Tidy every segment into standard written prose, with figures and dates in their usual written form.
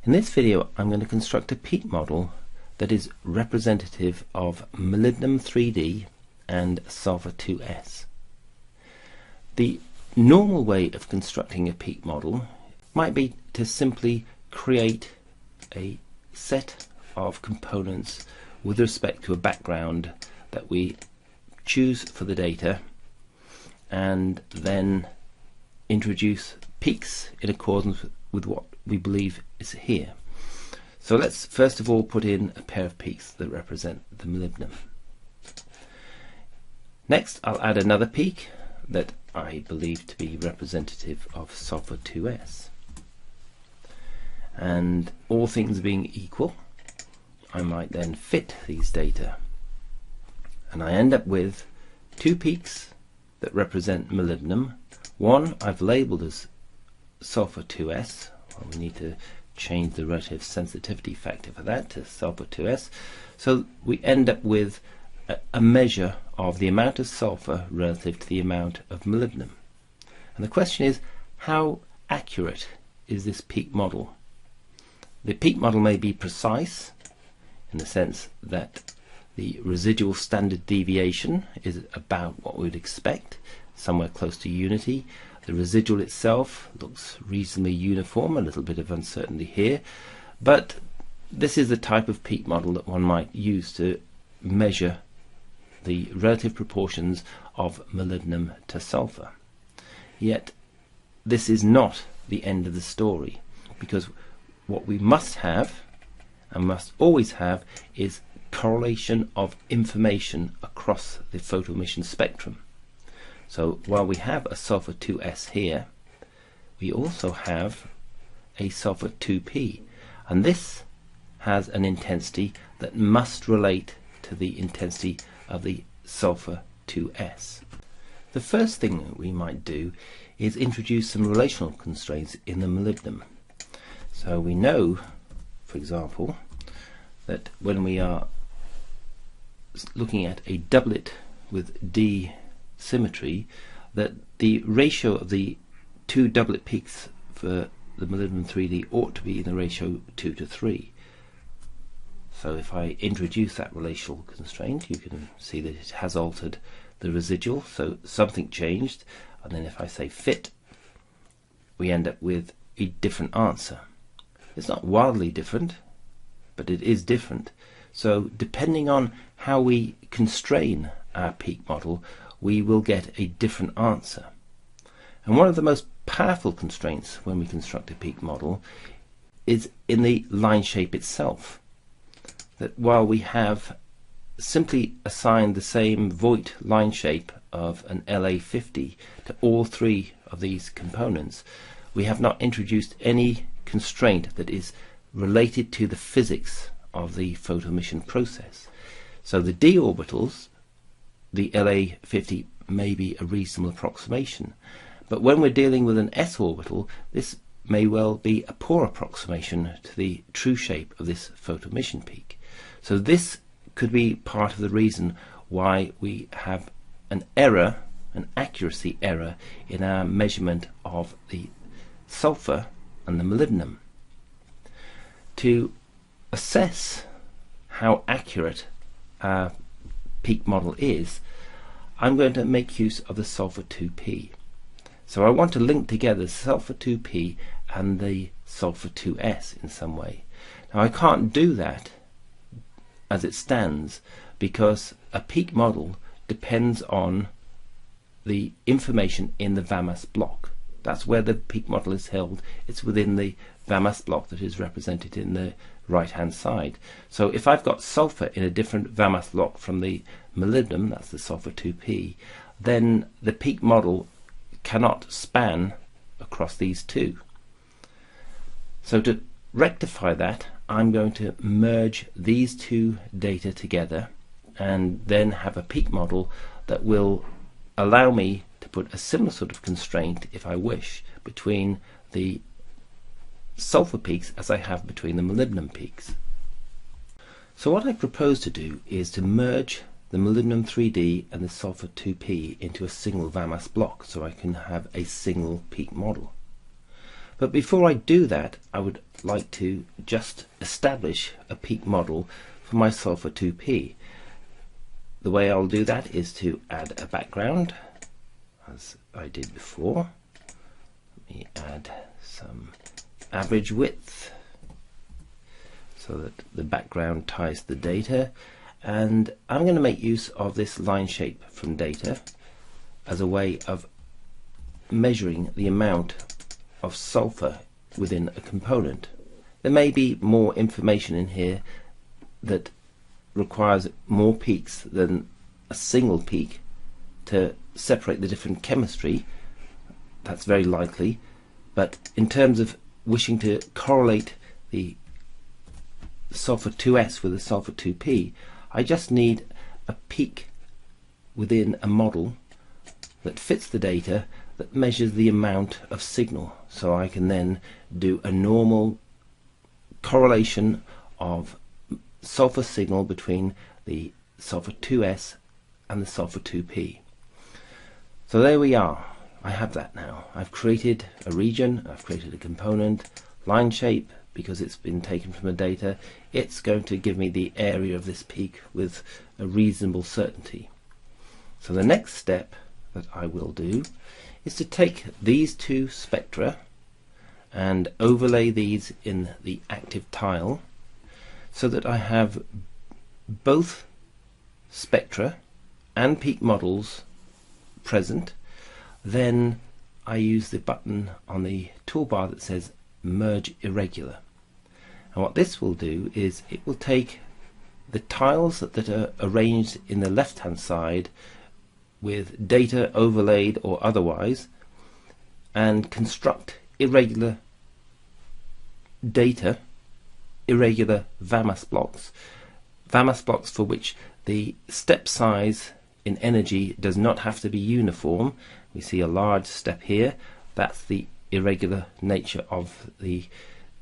In this video I'm going to construct a peak model that is representative of molybdenum 3D and sulfur 2S. The normal way of constructing a peak model might be to simply create a set of components with respect to a background that we choose for the data, and then introduce peaks in accordance with what we believe is here. So let's first of all put in a pair of peaks that represent the molybdenum. Next I'll add another peak that I believe to be representative of sulfur 2S. And all things being equal, I might then fit these data, and I end up with two peaks that represent molybdenum. One I've labelled as sulfur 2S. Well, we need to change the relative sensitivity factor for that to sulfur 2S. So we end up with a measure of the amount of sulfur relative to the amount of molybdenum. And the question is, how accurate is this peak model? The peak model may be precise in the sense that the residual standard deviation is about what we'd expect, somewhere close to unity. The residual itself looks reasonably uniform, a little bit of uncertainty here, but this is the type of peak model that one might use to measure the relative proportions of molybdenum to sulfur. Yet this is not the end of the story, because what we must have and must always have is correlation of information across the photoemission spectrum. So while we have a sulfur 2S here, we also have a sulfur 2P, and this has an intensity that must relate to the intensity of the sulfur 2S. The first thing that we might do is introduce some relational constraints in the molybdenum. So we know, for example, that when we are looking at a doublet with D symmetry, that the ratio of the two doublet peaks for the molybdenum 3D ought to be in the ratio 2 to 3. So if I introduce that relational constraint, you can see that it has altered the residual, so something changed, and then if I say fit, we end up with a different answer. It's not wildly different, but it is different. So depending on how we constrain our peak model, we will get a different answer. And one of the most powerful constraints when we construct a peak model is in the line shape itself. That while we have simply assigned the same Voigt line shape of an LA50 to all three of these components, we have not introduced any constraint that is related to the physics of the photoemission process. So the d orbitals, the LA50 may be a reasonable approximation, but when we're dealing with an s orbital, this may well be a poor approximation to the true shape of this photoemission peak. So this could be part of the reason why we have an error, an accuracy error, in our measurement of the sulfur and the molybdenum. To assess how accurate our peak model is, I'm going to make use of the sulfur 2P. So I want to link together sulfur 2P and the sulfur 2S in some way. Now I can't do that as it stands, because a peak model depends on the information in the VAMAS block. That's where the peak model is held. It's within the VAMAS block that is represented in the right hand side. So if I've got sulfur in a different VAMAS block from the molybdenum, that's the sulfur 2P, then the peak model cannot span across these two. So to rectify that, I'm going to merge these two data together and then have a peak model that will allow me to put a similar sort of constraint, if I wish, between the sulfur peaks as I have between the molybdenum peaks. So what I propose to do is to merge the molybdenum 3D and the sulfur 2P into a single VAMAS block, so I can have a single peak model. But before I do that, I would like to just establish a peak model for my sulfur 2p. The way I'll do that is to add a background, as I did before. Let me add some average width so that the background ties the data, and I'm going to make use of this line shape from data as a way of measuring the amount of sulfur within a component. There may be more information in here that requires more peaks than a single peak to separate the different chemistry. That's very likely, but in terms of wishing to correlate the sulfur 2s with the sulfur 2p, I just need a peak within a model that fits the data that measures the amount of signal, so I can then do a normal correlation of sulfur signal between the sulfur 2s and the sulfur 2p. So there we are. I have that now. I've created a region, I've created a component, line shape, because it's been taken from the data. It's going to give me the area of this peak with a reasonable certainty. So the next step that I will do is to take these two spectra and overlay these in the active tile so that I have both spectra and peak models present. Then I use the button on the toolbar that says Merge Irregular. And what this will do is it will take the tiles that are arranged in the left hand side with data overlaid or otherwise and construct irregular data, irregular VAMAS blocks for which the step size in energy does not have to be uniform. We see a large step here. That's the irregular nature of the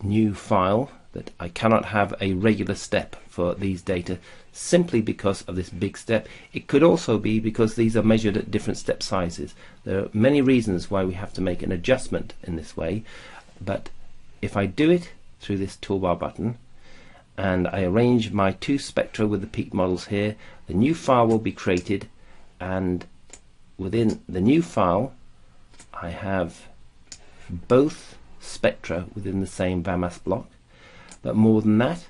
new file, that I cannot have a regular step for these data simply because of this big step. It could also be because these are measured at different step sizes. There are many reasons why we have to make an adjustment in this way, but if I do it through this toolbar button and I arrange my two spectra with the peak models here, the new file will be created, and within the new file I have both spectra within the same VAMAS block, but more than that,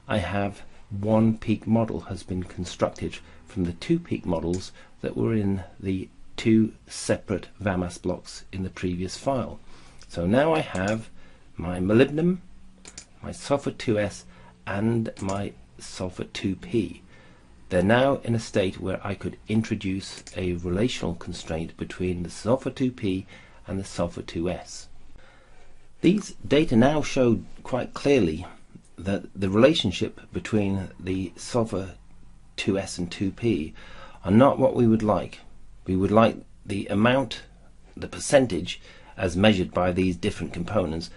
I have one peak model has been constructed from the two peak models that were in the two separate VAMAS blocks in the previous file. So now I have my molybdenum, my sulfur 2s and my sulfur 2p. They're now in a state where I could introduce a relational constraint between the sulfur 2p and the sulfur 2s. These data now show quite clearly that the relationship between the sulfur 2s and 2p are not what we would like. We would like the amount, the percentage as measured by these different components,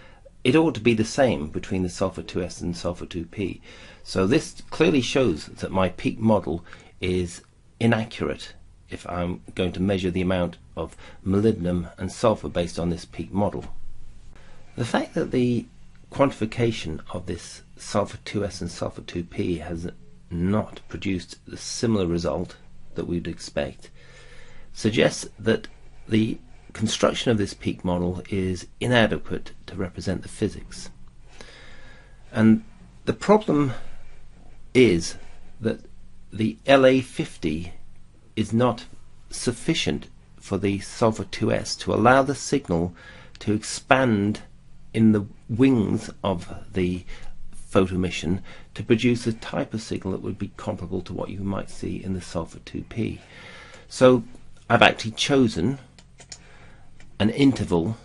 it ought to be the same between the sulfur 2s and sulfur 2p. So this clearly shows that my peak model is inaccurate if I'm going to measure the amount of molybdenum and sulfur based on this peak model. The fact that the quantification of this sulfur 2s and sulfur 2p has not produced the similar result that we'd expect suggests that the construction of this peak model is inadequate to represent the physics. And the problem is that the LA50 is not sufficient for the sulfur 2s to allow the signal to expand in the wings of the photoemission to produce a type of signal that would be comparable to what you might see in the sulfur 2p. So I've actually chosen an interval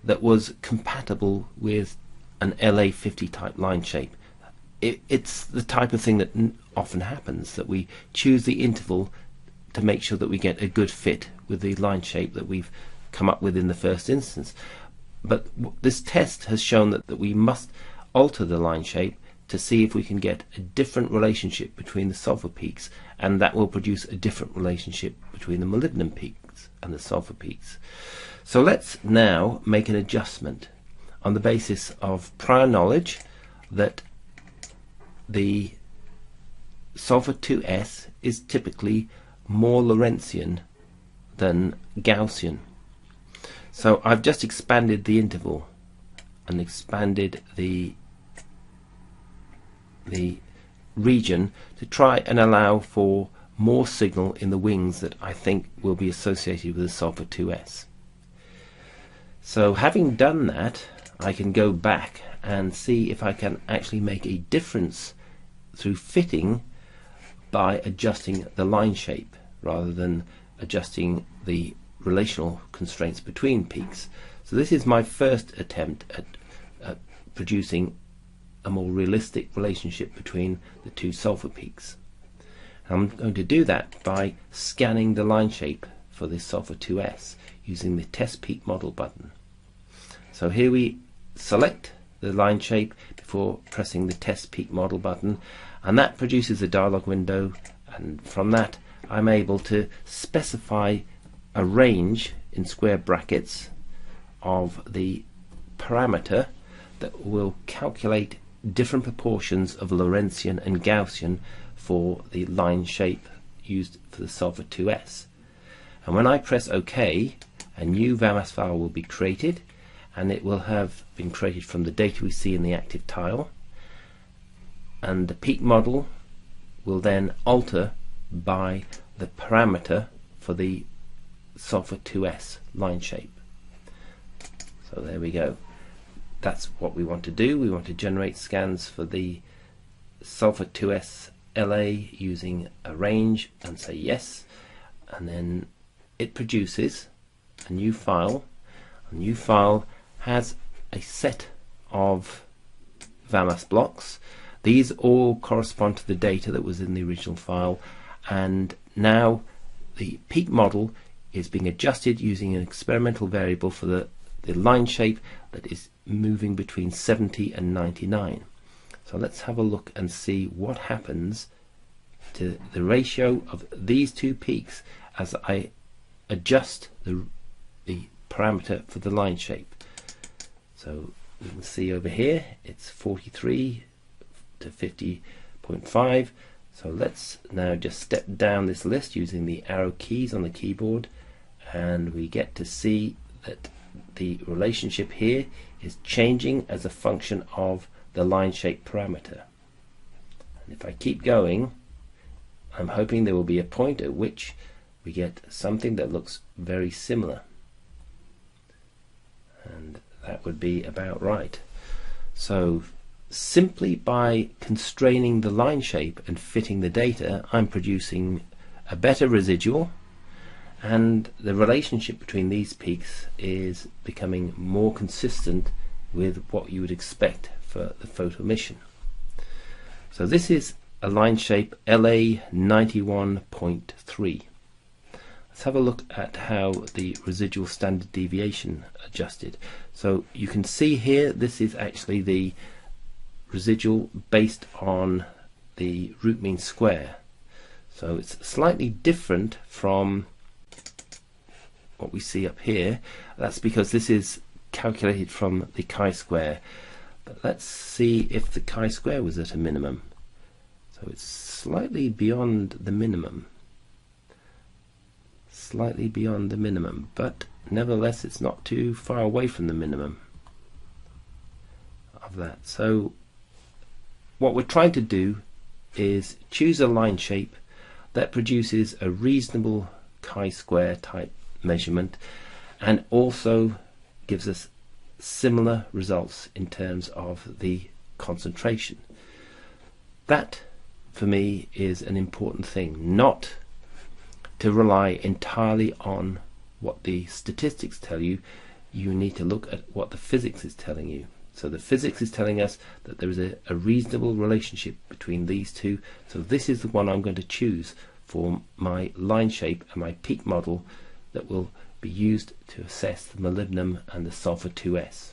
that was compatible with an LA50 type line shape. It's the type of thing that often happens, that we choose the interval to make sure that we get a good fit with the line shape that we've come up with in the first instance. But this test has shown that we must alter the line shape to see if we can get a different relationship between the sulfur peaks, and that will produce a different relationship between the molybdenum peaks and the sulfur peaks. So let's now make an adjustment. on the basis of prior knowledge that the sulfur 2S is typically more Lorentzian than Gaussian. So I've just expanded the interval and expanded the region to try and allow for more signal in the wings that I think will be associated with the sulfur 2S. So having done that, I can go back and see if I can actually make a difference through fitting by adjusting the line shape rather than adjusting the relational constraints between peaks. So this is my first attempt at producing a more realistic relationship between the two sulfur peaks. I'm going to do that by scanning the line shape for this sulfur 2S using the test peak model button. So here we select the line shape before pressing the test peak model button, and that produces a dialog window, and from that I'm able to specify a range in square brackets of the parameter that will calculate different proportions of Lorentzian and Gaussian for the line shape used for the sulfur 2S. And when I press OK, a new VAMAS file will be created, and it will have been created from the data we see in the active tile, and the peak model will then alter by the parameter for the sulfur 2S line shape. So there we go. That's what we want to do. We want to generate scans for the sulfur 2S LA using a range and say yes, and then it produces a new file. A new file has a set of VAMAS blocks. These all correspond to the data that was in the original file, and now the peak model is being adjusted using an experimental variable for the line shape that is moving between 70 and 99. So let's have a look and see what happens to the ratio of these two peaks as I adjust the parameter for the line shape. So you can see over here it's 43 to 50.5. So let's now just step down this list using the arrow keys on the keyboard, and we get to see that the relationship here is changing as a function of the line shape parameter. And if I keep going, I'm hoping there will be a point at which we get something that looks very similar, and that would be about right. So simply by constraining the line shape and fitting the data, I'm producing a better residual, and the relationship between these peaks is becoming more consistent with what you would expect for the photo emission. So this is a line shape LA 91.3. Let's have a look at how the residual standard deviation adjusted. So you can see here this is actually the residual based on the root mean square. So it's slightly different from what we see up here. That's because this is calculated from the chi-square. But let's see if the chi-square was at a minimum. So it's slightly beyond the minimum. Slightly beyond the minimum, but nevertheless it's not too far away from the minimum of that. So what we're trying to do is choose a line shape that produces a reasonable chi-square type measurement and also gives us similar results in terms of the concentration. That for me is an important thing, not to rely entirely on what the statistics tell you. You need to look at what the physics is telling you. So the physics is telling us that there is a reasonable relationship between these two. So this is the one I'm going to choose for my line shape and my peak model that will be used to assess the molybdenum and the sulfur 2S.